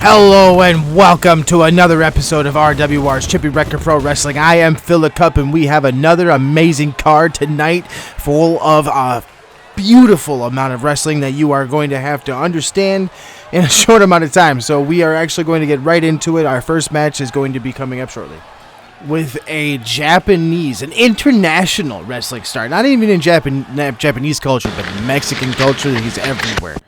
Hello and welcome to another episode of RWR's Chippy Record Pro Wrestling. I am Philip Cup and we have another amazing card tonight full of a beautiful amount of wrestling that you are going to have to understand in a short amount of time. So we are actually going to get right into it. Our first match is going to be coming up shortly. With a Japanese, an international wrestling star. Not even in Japanese culture, but in Mexican culture, he's everywhere.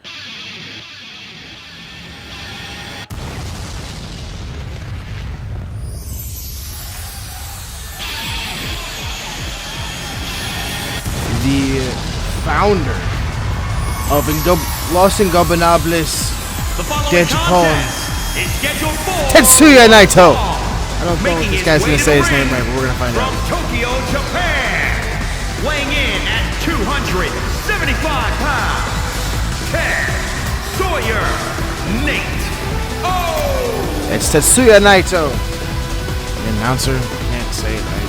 The founder of Los Ingobernables de Japón, Tetsuya Naito. I don't know if this guy's going to say his name right, but we're going to find out. From Tokyo, Japan, weighing in at 275 pounds, Tetsuya Naito. It's Tetsuya Naito. The announcer can't say it right.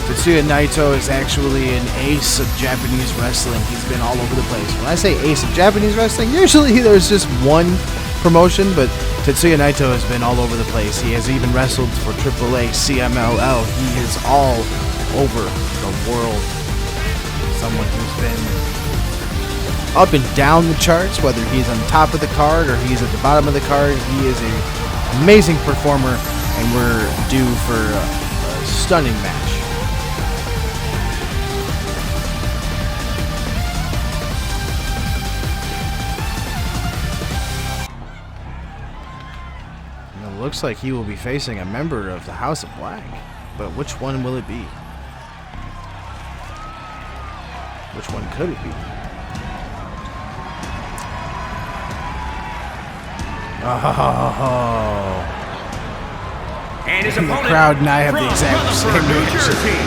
Tetsuya Naito is actually an ace of Japanese wrestling. He's been all over the place. When I say ace of Japanese wrestling, usually there's just one promotion, but Tetsuya Naito has been all over the place. He has even wrestled for AAA, CMLL. He is all over the world. Someone who's been up and down the charts, whether he's on top of the card or he's at the bottom of the card. He is an amazing performer, and we're due for a stunning match. Looks like he will be facing a member of the House of Black, but which one will it be? Which one could it be? Oh! And his the opponent crowd and I have the from exact same New reaction. Jersey,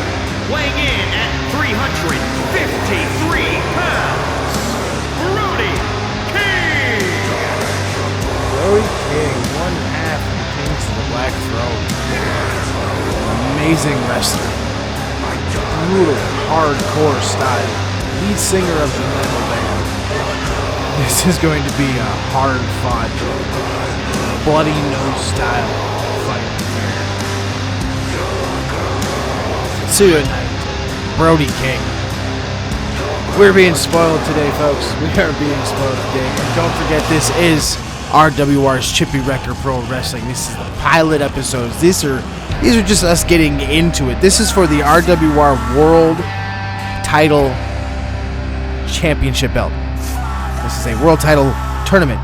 weighing in at 353 pounds, Brody King. Brody King, one half of the Kings of the Black Throne. An amazing wrestler. Brutal, hardcore style. Lead singer of the metal band. This is going to be a hard-fought, bloody nose style fight. Tetsuya Naito, Brody King. We're being spoiled today, folks. We are being spoiled today. And don't forget, this is RWR's Chippy Record Pro Wrestling. This is the pilot episodes. These are just us getting into it. This is for the RWR World Title Championship belt. This is a World Title Tournament.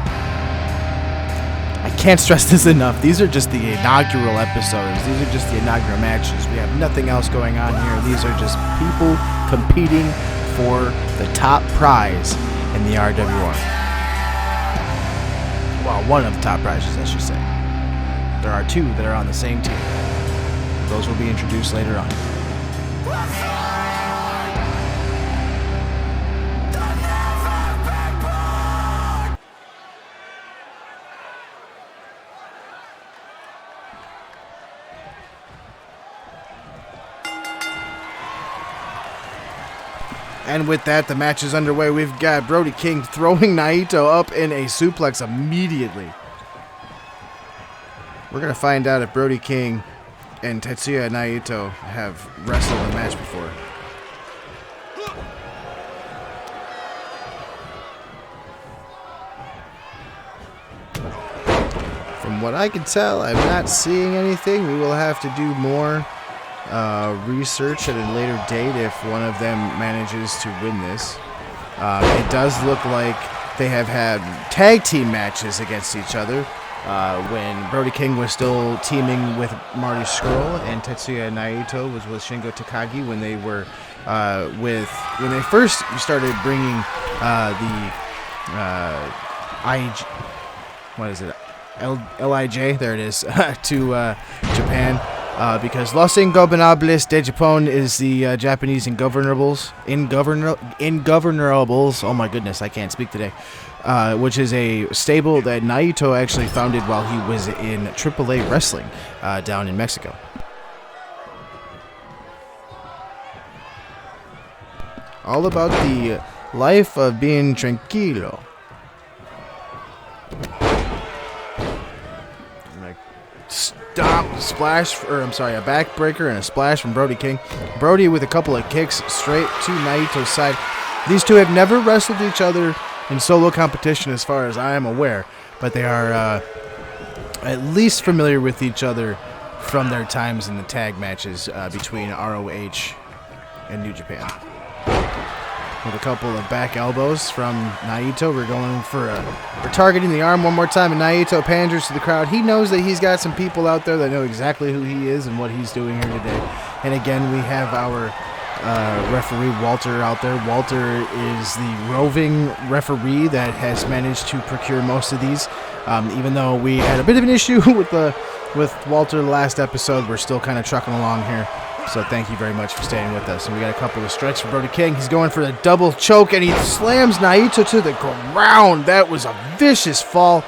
I can't stress this enough. These are just the inaugural episodes. These are just the inaugural matches. We have nothing else going on here. These are just people competing for the top prize in the RWR. Well, one of the top prizes, I should say. There are two that are on the same team. Those will be introduced later on. And with that, the match is underway. We've got Brody King throwing Naito up in a suplex immediately. We're going to find out if Brody King and Tetsuya Naito have wrestled a match before. From what I can tell, I'm not seeing anything. We will have to do more research at a later date if one of them manages to win this. It does look like they have had tag team matches against each other when Brody King was still teaming with Marty Scurll, and Tetsuya Naito was with Shingo Takagi when they were when they first started bringing LIJ, there it is, to Japan. Because Los Ingobernables de Japón is the Japanese Ingovernables, oh my goodness, I can't speak today, which is a stable that Naito actually founded while he was in AAA wrestling down in Mexico. All about the life of being tranquilo. backbreaker and a splash from Brody King. Brody with a couple of kicks straight to Naito's side. These two have never wrestled each other in solo competition as far as I am aware, but they are at least familiar with each other from their times in the tag matches between ROH and New Japan. With a couple of back elbows from Naito, we're targeting the arm one more time, and Naito panders to the crowd. He knows that he's got some people out there that know exactly who he is and what he's doing here today. And again, we have our referee Walter out there. Walter is the roving referee that has managed to procure most of these. Even though we had a bit of an issue with Walter last episode, we're still kind of trucking along here. So thank you very much for staying with us. And we got a couple of strikes for Brody King. He's going for the double choke, and he slams Naito to the ground. That was a vicious fall.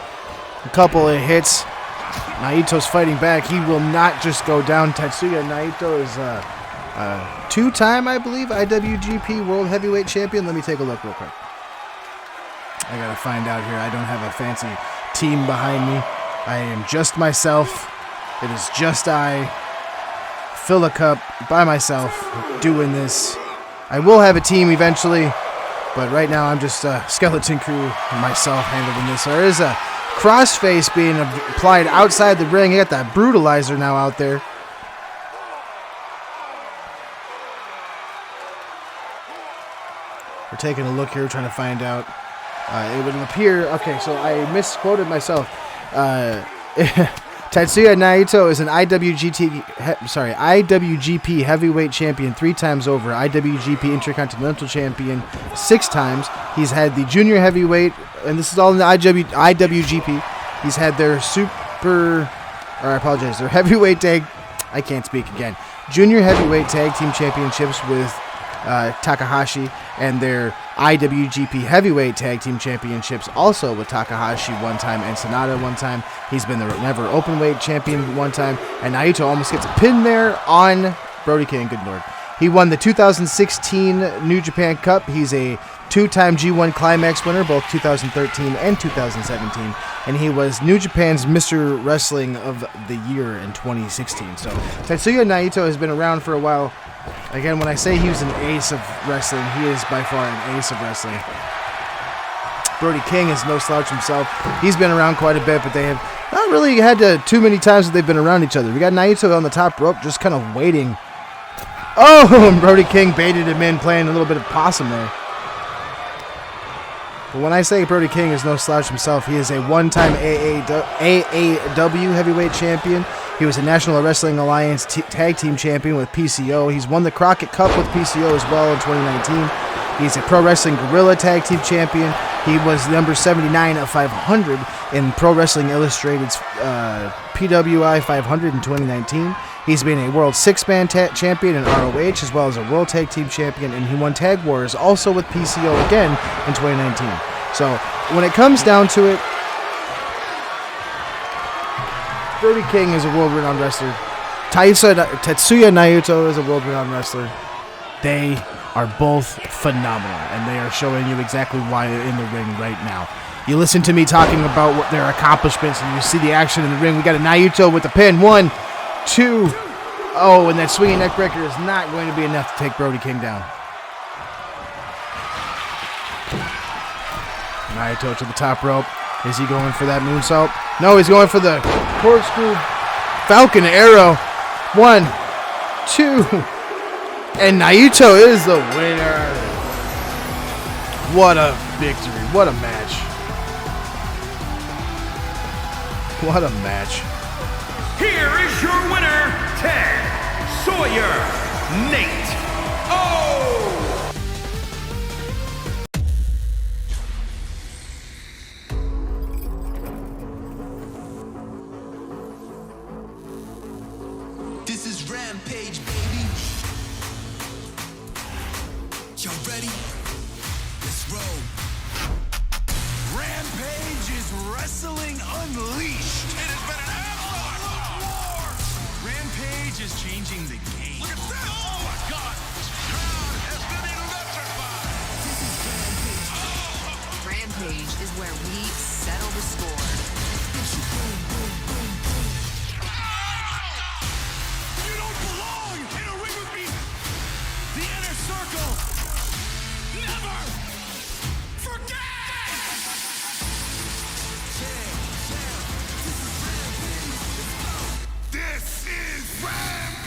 A couple of hits. Naito's fighting back. He will not just go down. Tetsuya Naito is a two-time, I believe, IWGP World Heavyweight Champion. Let me take a look real quick. I got to find out here. I don't have a fancy team behind me. I am just myself. It is just I. Fill a cup by myself doing this. I will have a team eventually, but right now I'm just a skeleton crew and myself handling this. There is a crossface being applied outside the ring. You got that brutalizer now out there. We're taking a look here, trying to find out. It would appear, okay, so I misquoted myself. Tetsuya Naito is an IWGP Heavyweight Champion 3 times over, IWGP Intercontinental Champion 6 times. He's had the Junior Heavyweight, and this is all in the IWGP. He's had their their Heavyweight Tag, I can't speak again, Junior Heavyweight Tag Team Championships with Takahashi, and their IWGP Heavyweight Tag Team Championships also with Takahashi one time and Sonata one time. He's been the Never Openweight Champion one time, and Naito almost gets a pin there on Brody King, good lord. He won the 2016 New Japan Cup. He's a 2-time G1 Climax winner, both 2013 and 2017, and he was New Japan's Mr. Wrestling of the Year in 2016. So Tetsuya Naito has been around for a while. Again, when I say he was an ace of wrestling, he is by far an ace of wrestling. Brody King is no slouch himself. He's been around quite a bit, but they have not really had too many times that they've been around each other. We got Naito on the top rope, just kind of waiting. Oh, and Brody King baited him in, playing a little bit of possum there. But when I say Brody King is no slouch himself, he is a one-time AAW Heavyweight Champion. He was a National Wrestling Alliance Tag Team Champion with PCO. He's won the Crockett Cup with PCO as well in 2019. He's a Pro Wrestling Guerrilla Tag Team Champion. He was number 79 of 500 in Pro Wrestling Illustrated's PWI 500 in 2019. He's been a World Six-Man Champion in ROH as well as a World Tag Team Champion, and he won Tag Wars also with PCO again in 2019. So when it comes down to it, Brody King is a world-renowned wrestler. Tetsuya Naito is a world-renowned wrestler. They are both phenomenal, and they are showing you exactly why they're in the ring right now. You listen to me talking about what their accomplishments, and you see the action in the ring. We got a Naito with the pin. 1, 2. Oh, and that swinging neck breaker is not going to be enough to take Brody King down. Naito to the top rope. Is he going for that moonsault? No, he's going for the corkscrew Falcon Arrow. 1, 2. And Naito is the winner. What a victory. What a match. What a match. Here is your winner, Ted Sawyer, Nate O. This is Rampage, baby. Y'all ready? Let's roll. Rampage is wrestling unleashed. It has been an absolute war. Rampage is changing the game. Look at that! Oh my God! This crowd has been electrified. This is Rampage. Rampage is where we settle the score. This is Rampage!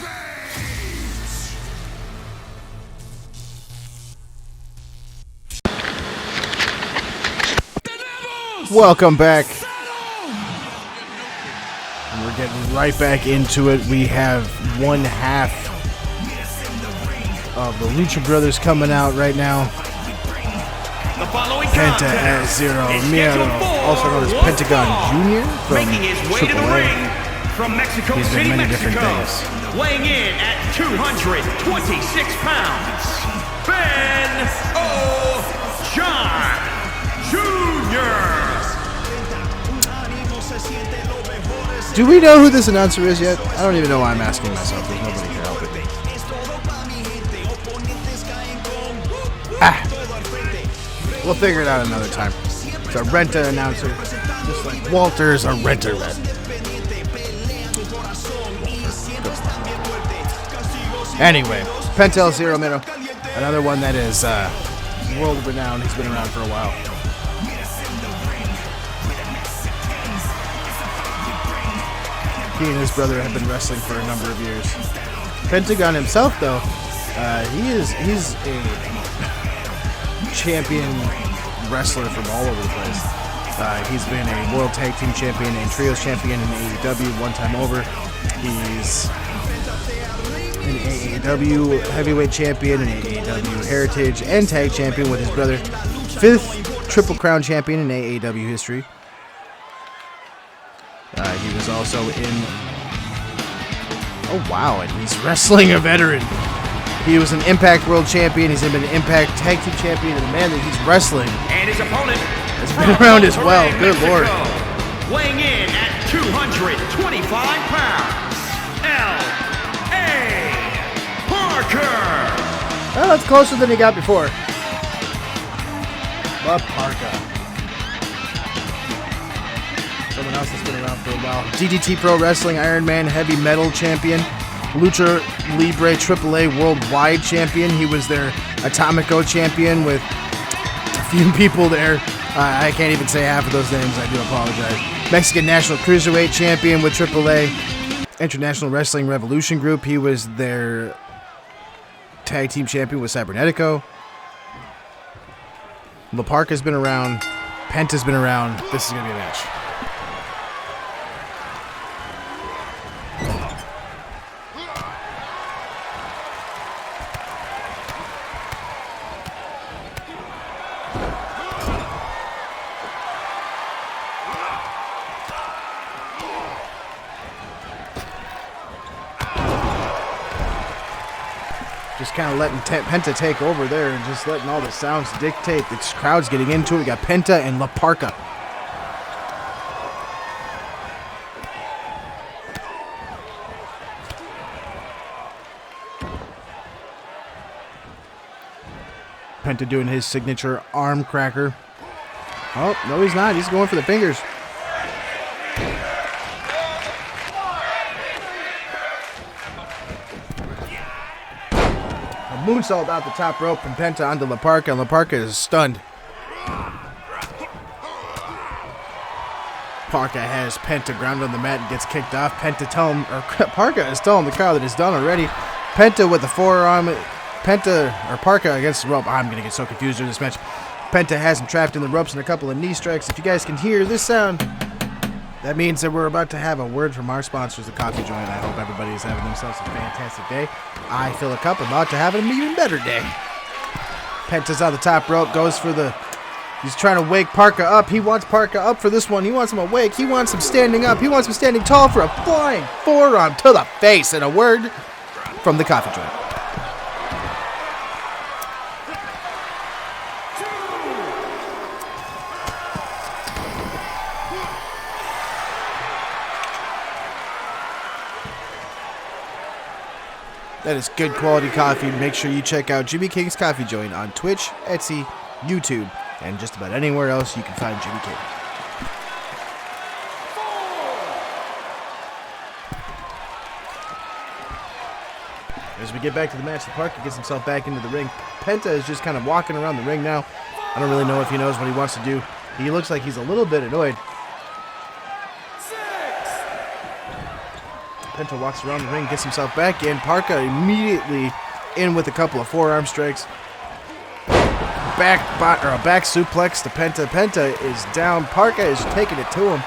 Welcome back. And we're getting right back into it. We have one half of the Lucha Brothers coming out right now. The following Penta at contest Zero is Miedo, scheduled for also known as one Pentagon fall. Jr. from Making his way to the AAA. ring from Mexico He's been City, many different Mexico. things. Weighing in at 226 pounds, Ben O'John Jr. Do we know who this announcer is yet? I don't even know why I'm asking myself. There's nobody here helping me. We'll figure it out another time. It's a Renta announcer, just like Walter's a renter red. Anyway, Penta Zero Miedo, another one that is world renowned. He's been around for a while. He and his brother have been wrestling for a number of years. Pentagon himself, though, he's a champion wrestler from all over the place. He's been a World Tag Team Champion and Trios Champion in AEW one time over. He's an AEW Heavyweight Champion, an AEW Heritage and Tag Champion with his brother. 5th Triple Crown Champion in AEW history. He was also in... Oh, wow, and he's wrestling a veteran. He was an Impact World Champion. He's been an Impact Tag Team Champion, and the man that he's wrestling And his opponent has been around as well. Good Lord. Weighing in at 225 pounds, L.A. Parker. Oh, that's closer than he got before. But Parker. Someone else that's been around for a while. DDT Pro Wrestling Iron Man Heavy Metal Champion. Lucha Libre AAA Worldwide Champion. He was their Atomico Champion with a few people there. I can't even say half of those names. I do apologize. Mexican National Cruiserweight Champion with AAA. International Wrestling Revolution Group. He was their Tag Team Champion with Cybernetico. La Parka's been around. Penta's been around. This is going to be a match. Just kind of letting Penta take over there and just letting all the sounds dictate. The crowd's getting into it. We got Penta and La Parka. Penta doing his signature arm cracker. Oh, no he's not. He's going for the fingers. Moonsault out the top rope from Penta onto La Parka, and La Parka is stunned. Parka has Penta grounded on the mat and gets kicked off. Parka is telling the crowd that it's done already. Penta with the forearm. Parka against the rope. I'm going to get so confused during this match. Penta has him trapped in the ropes and a couple of knee strikes. If you guys can hear this sound, that means that we're about to have a word from our sponsors, the Coffee Joint. I hope everybody is having themselves a fantastic day. I fill a cup, about to have an even better day. Penta's on the top rope, goes for the... He's trying to wake Parka up. He wants Parka up for this one. He wants him awake. He wants him standing up. He wants him standing tall for a flying forearm to the face. And a word from the Coffee Joint. That is good quality coffee. Make sure you check out Jimmy King's Coffee Joint on Twitch, Etsy, YouTube, and just about anywhere else you can find Jimmy King. as we get back to the match, the Parker gets himself back into the ring. Penta is just kind of walking around the ring now. I don't really know if he knows what he wants to do. He looks like he's a little bit annoyed. Penta walks around the ring, gets himself back in. Parker immediately in with a couple of forearm strikes. A back suplex to Penta. Penta is down. Parker is taking it to him.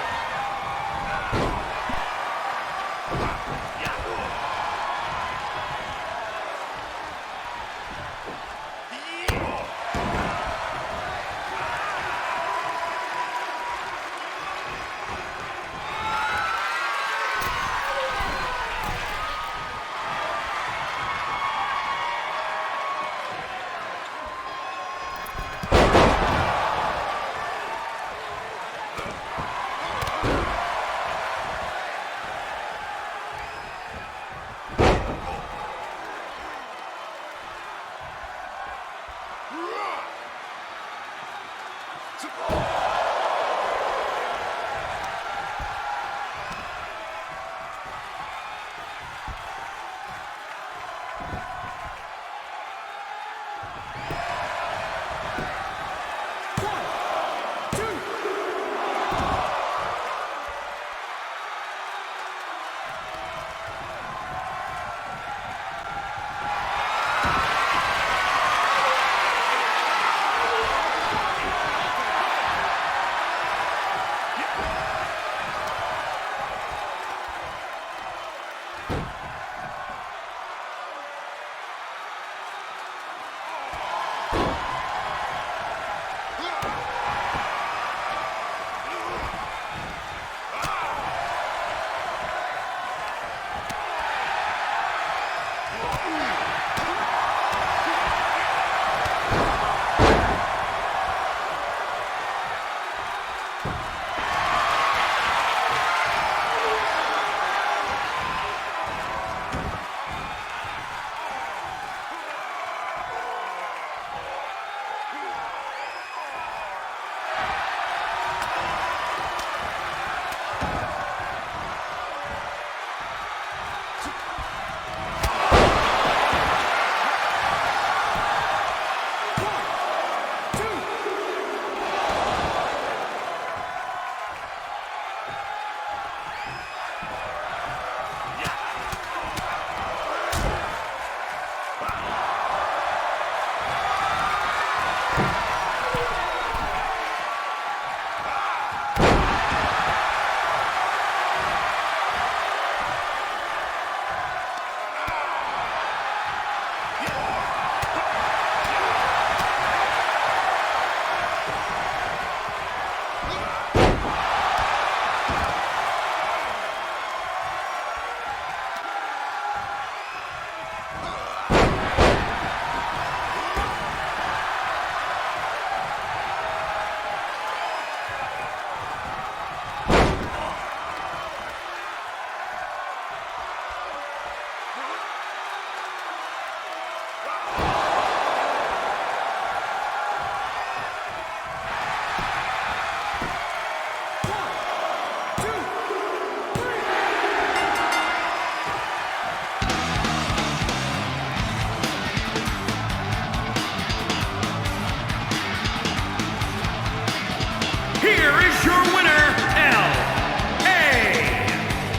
Here is your winner, L.A.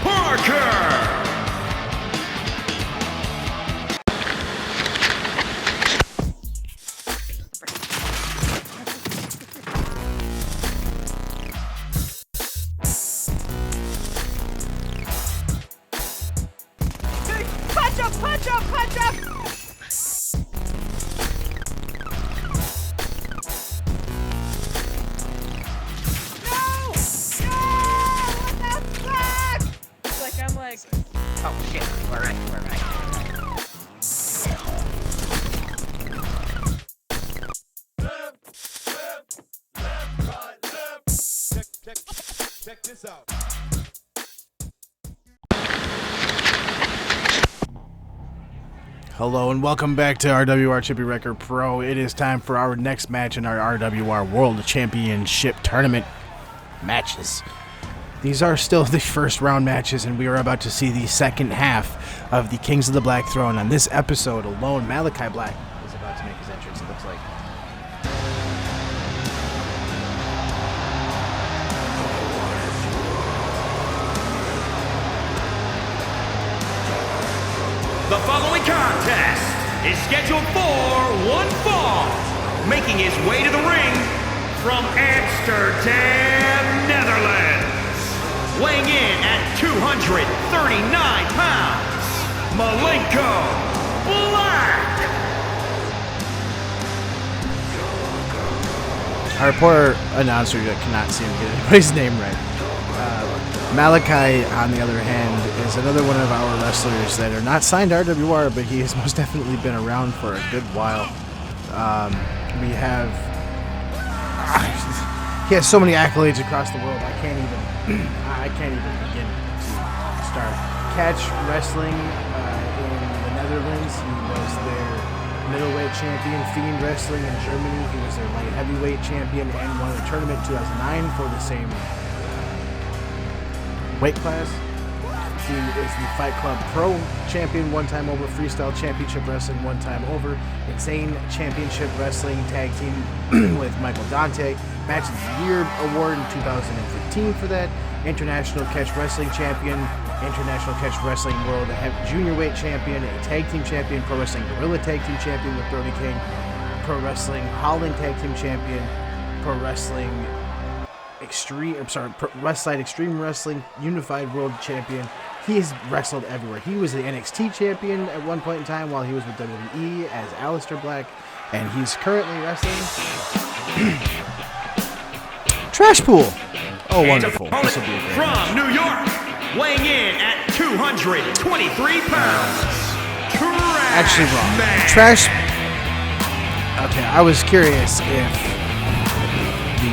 Parker. Punch up, punch up, punch up! Oh shit, we're right. Check this out. Hello and welcome back to RWR Chippy Record Pro. It is time for our next match in our RWR World Championship Tournament matches. These are still the first round matches, and we are about to see the second half of the Kings of the Black Throne. On this episode alone, Malachi Black is about to make his entrance, it looks like. The following contest is scheduled for one fall. Making his way to the ring from Amsterdam, Netherlands. Weighing in at 239 pounds, Malenko Black. Our poor announcer cannot seem to get anybody's name right. Malachi, on the other hand, is another one of our wrestlers that are not signed to RWR, but he has most definitely been around for a good while. We have... he has so many accolades across the world, I can't even begin to start. Catch wrestling in the Netherlands. He was their middleweight champion. Fiend wrestling in Germany. He was their light heavyweight champion and won the tournament in 2009 for the same weight class. He is the Fight Club Pro champion one time over, Freestyle Championship Wrestling one time over, Insane Championship Wrestling tag team with Michael Dante, Match of the Year award in 2015 for that, International Catch Wrestling champion, International Catch Wrestling World Junior Weight champion, a tag team champion, Pro Wrestling Gorilla tag team champion with Brody King, Pro Wrestling Holland tag team champion, Pro Wrestling Westside Extreme Wrestling Unified World Champion. He has wrestled everywhere. He was the NXT champion at one point in time while he was with WWE as Aleister Black, and he's currently wrestling Trash Pool. Oh, wonderful. This will be great. From New York, weighing in at 223 pounds. Actually wrong. Trash. Okay, I was curious if the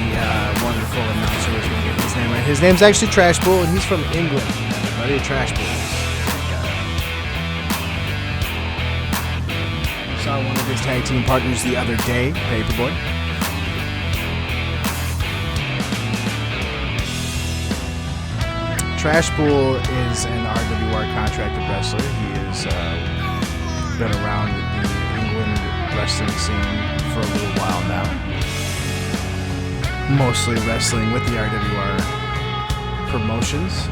wonderful announcer was going to get his name right. His name's actually Trash Pool, and he's from England. Everybody, Trash Pool. Saw one of his tag team partners the other day, Paperboy. Trash Pool is an RWR contracted wrestler. He has been around the England wrestling scene for a little while now. Mostly wrestling with the RWR promotions.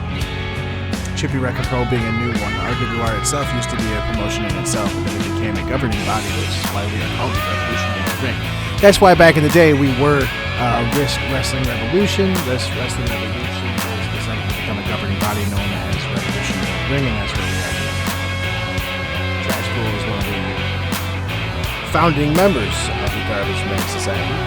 Chippy Record Pro being a new one. RWR itself used to be a promotion in itself, but then it became a governing body, which is why we are called the Revolutionary Ring. That's why back in the day we were Risk Wrestling Revolution. Risk Wrestling Revolution has decided to become a governing body known as Revolutionary Ring, and that's where we are. Trash Pool is one of the founding members of the Garbage Men Society.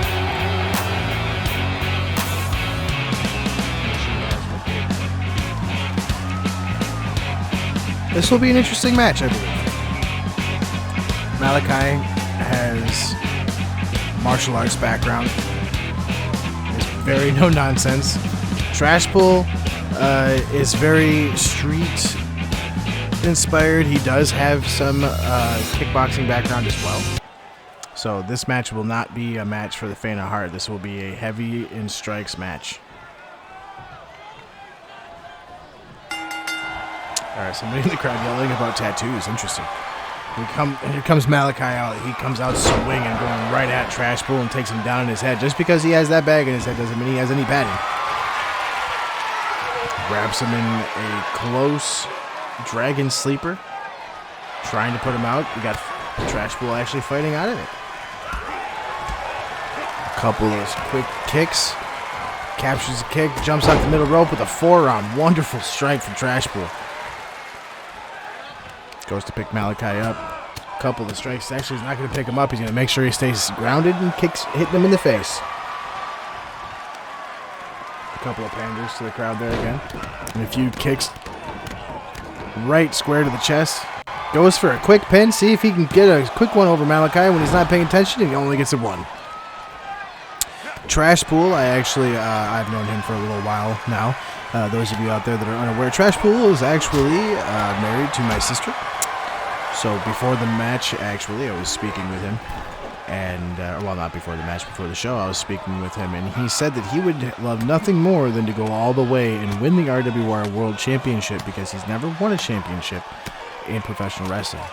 This will be an interesting match, I believe. Malachi has martial arts background. Is very no nonsense. Trash Pool is very street inspired. He does have some kickboxing background as well. So this match will not be a match for the faint of heart. This will be a heavy in strikes match. Alright, somebody in the crowd yelling about tattoos. Interesting. Here comes Malachi out. He comes out swinging, going right at Trash Pool and takes him down in his head. Just because he has that bag in his head doesn't mean he has any padding. Grabs him in a close dragon sleeper. Trying to put him out. We got Trash Pool actually fighting out of it. A couple of those quick kicks. Captures a kick. Jumps out the middle rope with a forearm. Wonderful strike from Trash Pool. Goes to pick Malachi up. A couple of the strikes. Actually, he's not going to pick him up. He's going to make sure he stays grounded and hitting him in the face. A couple of panders to the crowd there again. And a few kicks right square to the chest. Goes for a quick pin. See if he can get a quick one over Malachi when he's not paying attention. He only gets a one. Trash Pool, I've known him for a little while now. Those of you out there that are unaware, Trash Pool is actually married to my sister. So before the match, actually, I was speaking with him. And, well, not before the match, before the show, I was speaking with him, and he said that he would love nothing more than to go all the way and win the RWR World Championship because he's never won a championship in professional wrestling.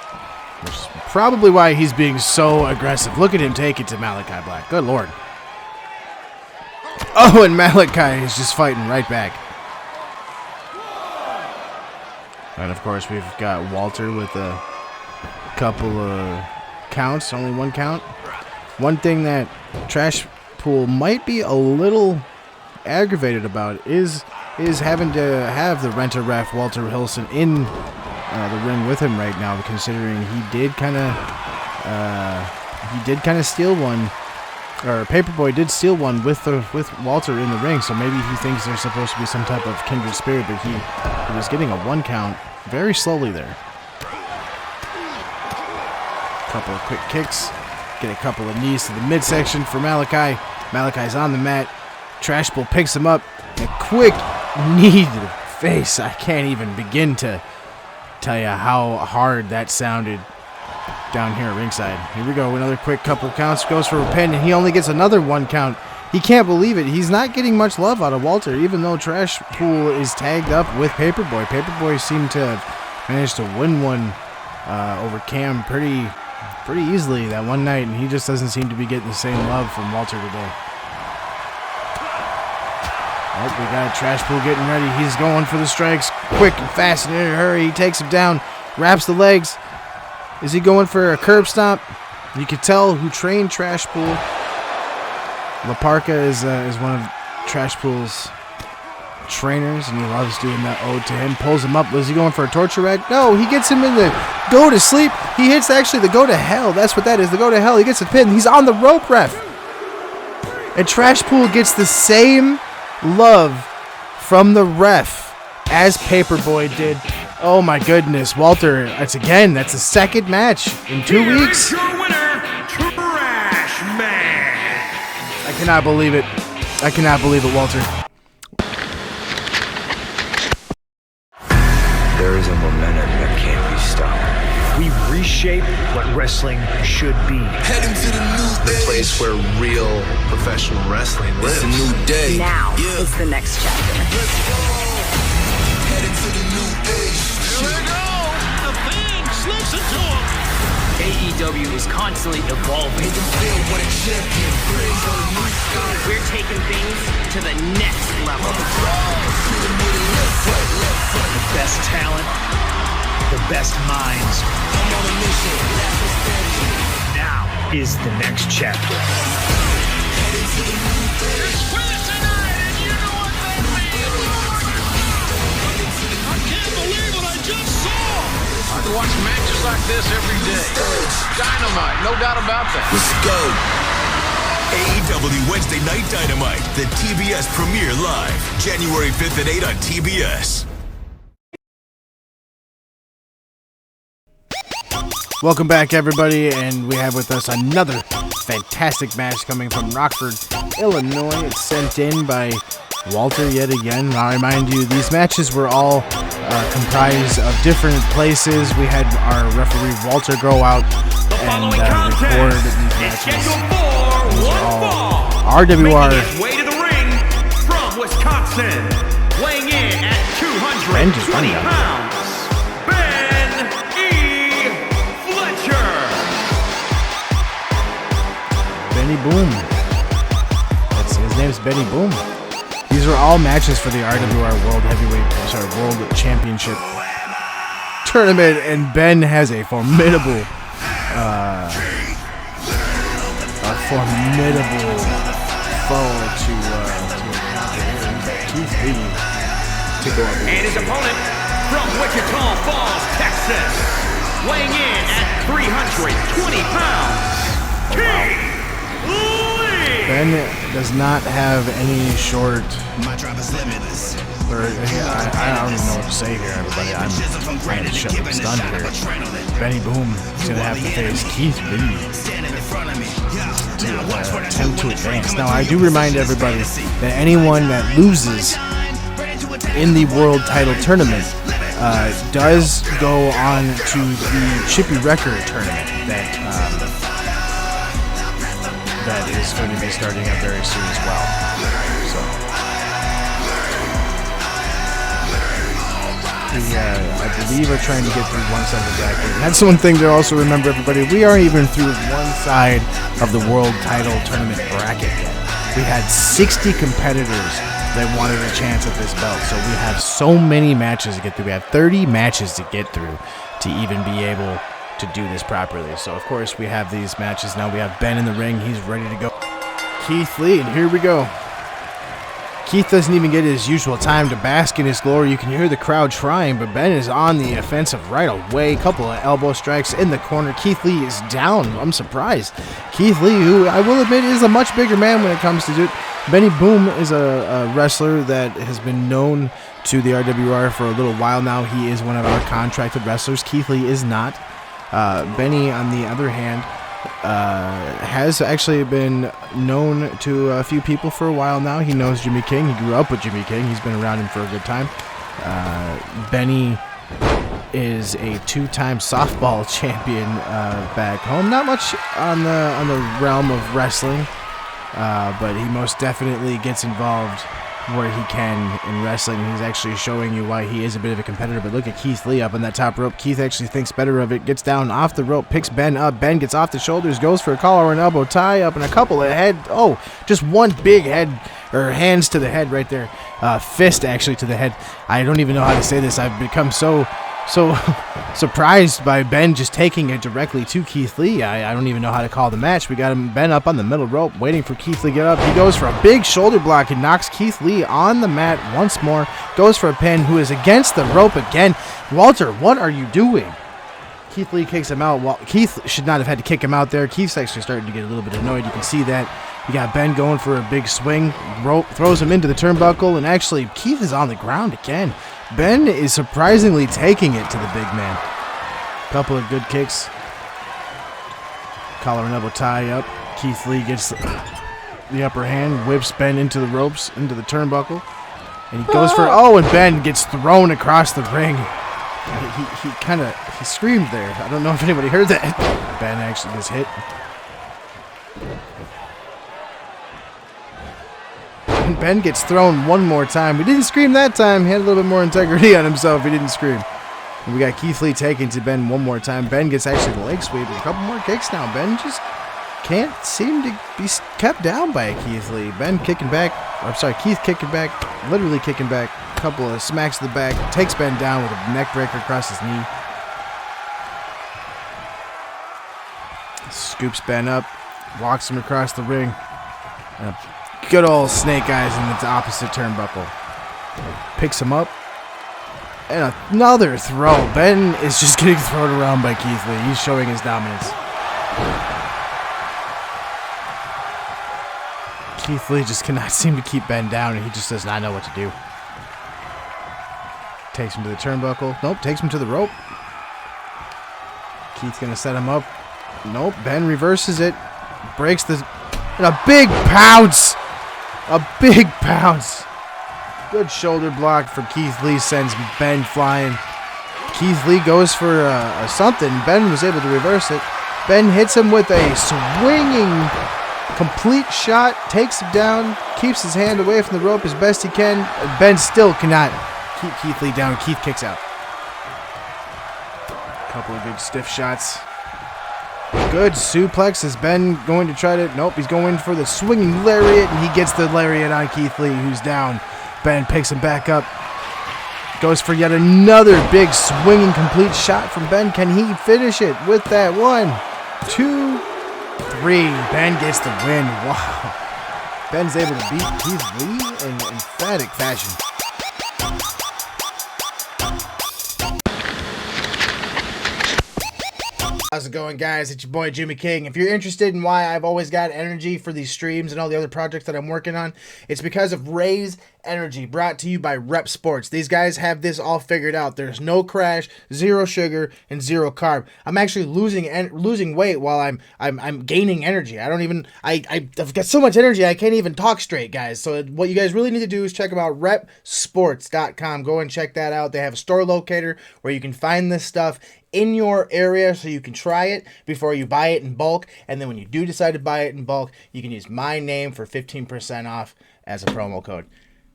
Which is probably why he's being so aggressive. Look at him take it to Malachi Black. Good Lord. Oh, and Malachi is just fighting right back. And, of course, we've got Walter with a couple of counts, only one count. One thing that Trash Pool might be a little aggravated about is having to have the rent-a-ref Walter Hilson in the ring with him right now, considering he did kind of steal one, or Paperboy did steal one with Walter in the ring. So maybe he thinks there's supposed to be some type of kindred spirit, but he was getting a 1 count very slowly there. Couple of quick kicks. Get a couple of knees to the midsection for Malachi. Malachi's on the mat. Trash Pool picks him up. A quick knee to the face. I can't even begin to tell you how hard that sounded down here at ringside. Here we go. Another quick couple counts. Goes for a pin, and he only gets another 1 count. He can't believe it. He's not getting much love out of Walter, even though Trash Pool is tagged up with Paperboy. Paperboy seemed to have managed to win one over Cam pretty easily that one night, and he just doesn't seem to be getting the same love from Walter today. Oh, we got Trash Pool getting ready. He's going for the strikes quick and fast and in a hurry. He takes him down, wraps the legs. Is he going for a curb stomp? You could tell who trained Trash Pool. La Parka is one of Trash Pool's trainers, and he loves doing that ode to him. Pulls him up. Was he going for a torture rack? No, he gets him in the go to sleep. He hits actually the go to hell. That's what that is, the go to hell. He gets a pin. He's on the rope, ref. And Trash Pool gets the same love from the ref as Paperboy did. Oh my goodness, Walter, that's the second match in 2 weeks. Your winner, Trash Man. I cannot believe it. I cannot believe it, Walter. There is a momentum that can't be stopped. We reshape what wrestling should be. Heading to the new The place where real professional wrestling lives. It's a new day. Now is the next chapter. Let's go. Heading to the new age. Here we go. The thing slips into him. AEW is constantly evolving. Make him feel what a champion brings on a new stage. We're taking things to the next level. The best talent, the best minds. I'm on a mission. That's what's standing. Now is the next chapter. Heading to the new day. It's winning tonight, and you know what that means. I can't believe what I just saw. I can watch matches like this every day. Dynamite, no doubt about that. Let's go. AEW Wednesday Night Dynamite, the TBS premiere live, January 5th at 8 on TBS. Welcome back, everybody, and we have with us another fantastic match coming from Rockford, Illinois. It's sent in by Walter yet again. I'll remind you, these matches were all comprised of different places. We had our referee Walter go out and record these matches. These are all RWR. Making his way to the ring from Wisconsin, weighing in at 220 pounds, Ben E. Fletcher. Benny Boom. His name's Benny Boom. These are all matches for the RWR World Championship Tournament, and Ben has a formidable foe to go up against. And his opponent from Wichita Falls, Texas, weighing in at 320 pounds, Keith Lee. Ben does not have any short. My drive is limitless. I don't even know what to say here, everybody. I'm trying to shut the stun here. Benny Boom is going to have to face Keith Lee to attempt to advance. Now, I do remind everybody that anyone that loses in the World Title Tournament does go on to the Chippy Record Tournament that that is going to be starting up very soon as well. So, I believe are trying to get through one side of the bracket. And that's one thing to also remember, everybody. We aren't even through one side of the World Title Tournament bracket yet. We had 60 competitors that wanted a chance at this belt. So we have so many matches to get through. We have 30 matches to get through to even be able to do this properly. So, of course, we have these matches now. We have Ben in the ring. He's ready to go. Keith Lee, and here we go. Keith doesn't even get his usual time to bask in his glory. You can hear the crowd trying, but Ben is on the offensive right away. Couple of elbow strikes in the corner. Keith Lee is down. I'm surprised. Keith Lee, who I will admit is a much bigger man when it comes to it. Benny Boom is a wrestler that has been known to the RWR for a little while now. He is one of our contracted wrestlers. Keith Lee is not. Benny, on the other hand, has actually been known to a few people for a while now. He knows Jimmy King. He grew up with Jimmy King. He's been around him for a good time. Benny is a two-time softball champion back home. Not much on the realm of wrestling, but he most definitely gets involved where he can in wrestling. He's actually showing you why he is a bit of a competitor. But look at Keith Lee up on that top rope. Keith actually thinks better of it, gets down off the rope, picks Ben up. Ben gets off the shoulders, goes for a collar and elbow tie up, and a couple of head. Oh, just one big head, or hands to the head right there. Fist actually to the head. I don't even know how to say this. I've become so surprised by Ben just taking it directly to Keith Lee. I don't even know how to call the match. We got Ben up on the middle rope waiting for Keith Lee to get up. He goes for a big shoulder block and knocks Keith Lee on the mat once more. Goes for a pin, who is against the rope again. Walter, what are you doing? Keith Lee kicks him out. Well, Keith should not have had to kick him out there. Keith's actually starting to get a little bit annoyed. You can see that. You got Ben going for a big swing. Rope throws him into the turnbuckle, and actually Keith is on the ground again. Ben is surprisingly taking it to the big man. Couple of good kicks. Collar and elbow tie up. Keith Lee gets the upper hand, whips Ben into the ropes, into the turnbuckle. And he goes for, and Ben gets thrown across the ring. He screamed there. I don't know if anybody heard that. Ben actually gets hit. And Ben gets thrown one more time. We didn't scream that time. He had a little bit more integrity on himself. He didn't scream. And we got Keith Lee taking to Ben one more time. Ben gets actually the leg sweep. A couple more kicks now. Ben just can't seem to be kept down by Keith Lee. Ben kicking back. I'm sorry, Keith kicking back. Literally kicking back. A couple of smacks to the back. Takes Ben down with a neck breaker across his knee. Scoops Ben up. Walks him across the ring. And a good old snake eyes in the opposite turnbuckle. Picks him up. And another throw. Ben is just getting thrown around by Keith Lee. He's showing his dominance. Keith Lee just cannot seem to keep Ben down, and he just does not know what to do. Takes him to the turnbuckle. Nope, takes him to the rope. Keith's going to set him up. Nope, Ben reverses it. Breaks the... And a big pounce. A big pounce. Good shoulder block for Keith Lee. Sends Ben flying. Keith Lee goes for something. Ben was able to reverse it. Ben hits him with a swinging complete shot. Takes him down. Keeps his hand away from the rope as best he can. Ben still cannot keep Keith Lee down. Keith kicks out. A couple of good stiff shots. Good suplex. Is Ben going to try to... Nope, he's going for the swinging lariat, and he gets the lariat on Keith Lee, who's down. Ben picks him back up. Goes for yet another big swinging complete shot from Ben. Can he finish it with that? 1, 2, 3. Ben gets the win. Wow. Ben's able to beat Keith Lee in emphatic fashion. How's it going, guys? It's your boy Jimmy King. If you're interested in why I've always got energy for these streams and all the other projects that I'm working on, it's because of Ray's Energy, brought to you by Rep Sports. These guys have this all figured out. There's no crash, 0 sugar, and 0 carb. I'm actually losing weight while I'm gaining energy. I've got so much energy I can't even talk straight, guys. So what you guys really need to do is check them out, repsports.com. Go and check that out. They have a store locator where you can find this stuff in your area so you can try it before you buy it in bulk. And then when you do decide to buy it in bulk, you can use my name for 15% off as a promo code.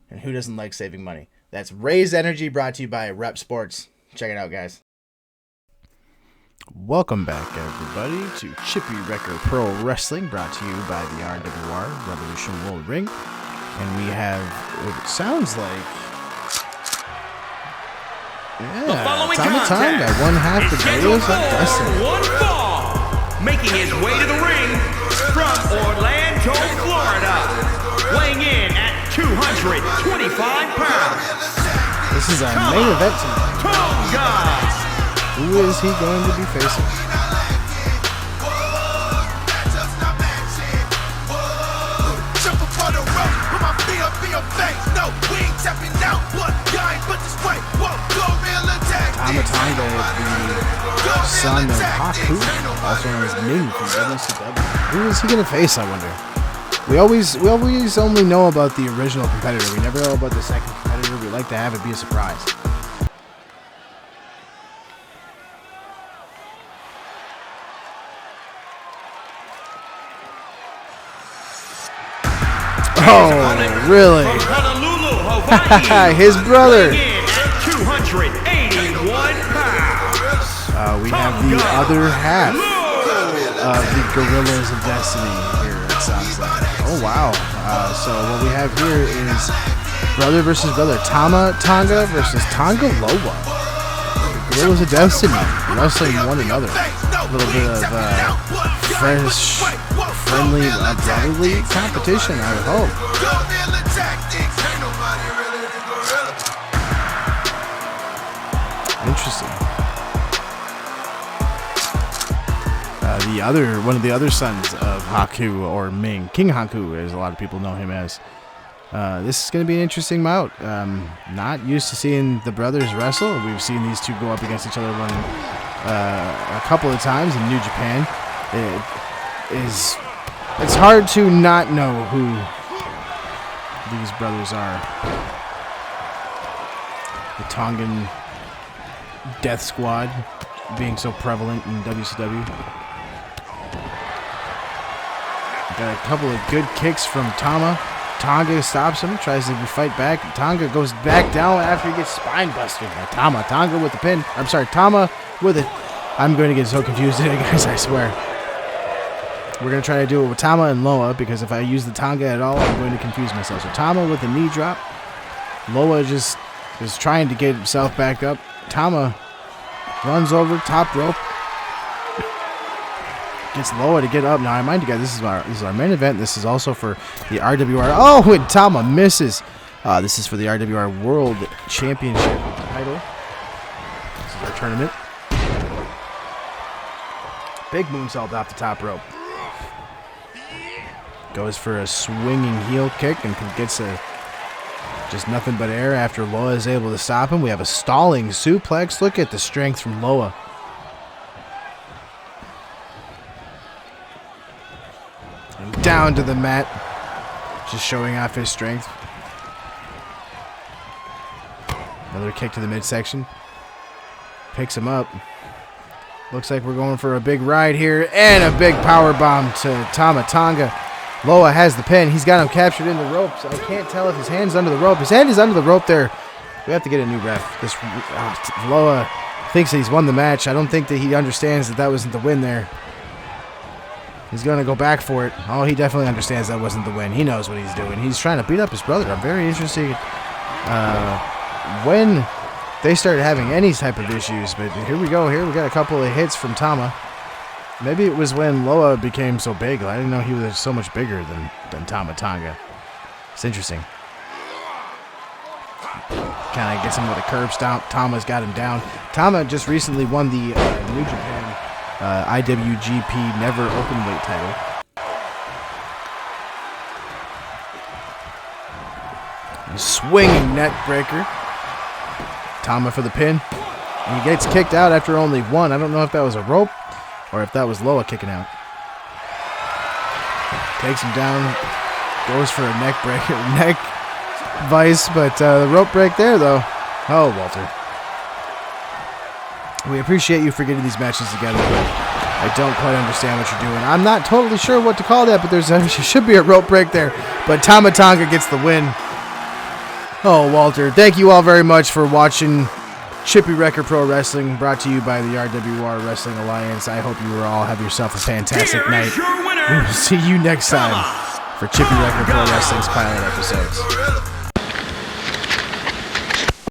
And who doesn't like saving money? That's Raise Energy, brought to you by Rep Sports. Check it out, guys. Welcome back, everybody, to Chippy Wrecker Pro Wrestling, brought to you by the RWR Revolution World Ring. And we have, it sounds like, Tommy got one half the Guerillas of Destiny. One fall, making his way to the ring from Orlando, Florida, weighing in at 225 pounds. This is our main event tonight. Who is he going to be facing? Tonga, the son of Haku, also known as Ming from WCW. Who is he going to face, I wonder? We always only know about the original competitor. We never know about the second competitor. We like to have it be a surprise. Oh, really? His brother. We have the other half of the Guerillas of Destiny here, it sounds like. Oh, wow. So what we have here is brother versus brother. Tama Tonga versus Tonga Loa. Guerillas of Destiny wrestling one another. A little bit of friendly, brotherly competition, I would hope. Interesting. One of the other sons of Haku, or Ming, King Haku, as a lot of people know him as. This is going to be an interesting bout. Not used to seeing the brothers wrestle. We've seen these two go up against each other a couple of times in New Japan. It's hard to not know who these brothers are. The Tongan Death Squad being so prevalent in WCW. Got a couple of good kicks from Tama. Tonga stops him, tries to fight back. Tonga goes back down after he gets spine busted by Tama. Tonga with the pin. I'm sorry, Tama with it. I'm going to get so confused today, guys, I swear. We're going to try to do it with Tama and Loa, because if I use the Tonga at all, I'm going to confuse myself. So Tama with the knee drop. Loa just is trying to get himself back up. Tama runs over, top rope. Gets Loa to get up. Now, I remind you guys, this is our main event. This is also for the RWR. Oh, and Tama misses. This is for the RWR World Championship title. This is our tournament. Big moonsault off the top rope. Goes for a swinging heel kick and gets just nothing but air after Loa is able to stop him. We have a stalling suplex. Look at the strength from Loa. And down to the mat. Just showing off his strength. Another kick to the midsection. Picks him up. Looks like we're going for a big ride here. And a big power bomb to Tama Tonga. Loa has the pin. He's got him captured in the ropes. I can't tell if his hand's under the rope. His hand is under the rope there. We have to get a new ref. Loa thinks that he's won the match. I don't think that he understands that wasn't the win there. He's going to go back for it. Oh, he definitely understands that wasn't the win. He knows what he's doing. He's trying to beat up his brother. I'm very interested when they started having any type of issues. But here we go. Here we got a couple of hits from Tama. Maybe it was when Loa became so big. I didn't know he was so much bigger than Tama Tonga. It's interesting. Kind of gets him with a curb stomp. Tama's got him down. Tama just recently won the New Japan IWGP Never Openweight title. He's swinging neck breaker. Tama for the pin. And he gets kicked out after only one. I don't know if that was a rope or if that was Loa kicking out. Takes him down. Goes for a neck breaker. Neck vice, but the rope break there, though. Oh, Walter. We appreciate you for getting these matches together, but I don't quite understand what you're doing. I'm not totally sure what to call that, but there should be a rope break there. But Tama Tonga gets the win. Oh, Walter, thank you all very much for watching Chippy Wrecker Pro Wrestling, brought to you by the RWR Wrestling Alliance. I hope you all have yourself a fantastic night. We will see you next time for Chippy Wrecker Pro Wrestling's pilot episodes.